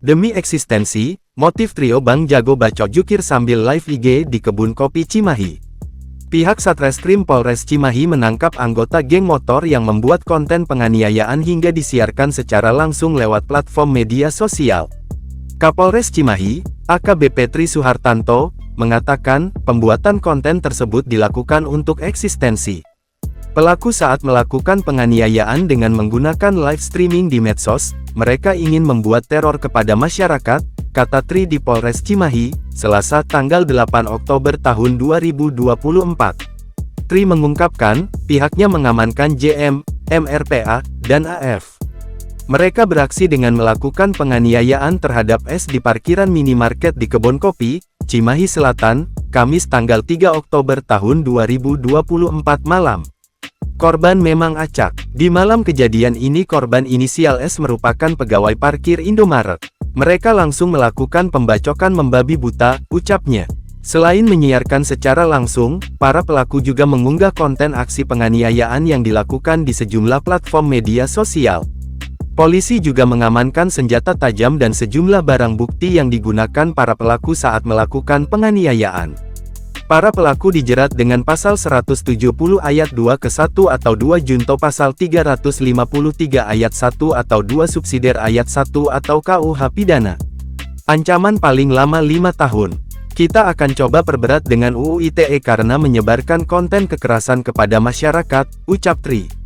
Demi eksistensi, motif trio Bang Jago bacot jukir sambil live IG di kebun kopi Cimahi. Pihak Satreskrim Polres Cimahi menangkap anggota geng motor yang membuat konten penganiayaan hingga disiarkan secara langsung lewat platform media sosial. Kapolres Cimahi, AKBP Tri Suhartanto, mengatakan, pembuatan konten tersebut dilakukan untuk eksistensi. Pelaku saat melakukan penganiayaan dengan menggunakan live streaming di medsos, mereka ingin membuat teror kepada masyarakat, kata Tri di Polres Cimahi, Selasa tanggal 8 Oktober tahun 2024. Tri mengungkapkan, pihaknya mengamankan JM, MRPA, dan AF. Mereka beraksi dengan melakukan penganiayaan terhadap S di parkiran minimarket di Kebon Kopi, Cimahi Selatan, Kamis tanggal 3 Oktober tahun 2024 malam. Korban memang acak. Di malam kejadian ini korban inisial S merupakan pegawai parkir Indomaret. Mereka langsung melakukan pembacokan membabi buta, ucapnya. Selain menyiarkan secara langsung, para pelaku juga mengunggah konten aksi penganiayaan yang dilakukan di sejumlah platform media sosial. Polisi juga mengamankan senjata tajam dan sejumlah barang bukti yang digunakan para pelaku saat melakukan penganiayaan. Para pelaku dijerat dengan pasal 170 ayat 2 ke 1 atau 2 junto pasal 353 ayat 1 atau 2 subsidiar ayat 1 atau KUH pidana. Ancaman paling lama 5 tahun. Kita akan coba perberat dengan UU ITE karena menyebarkan konten kekerasan kepada masyarakat, ucap Tri.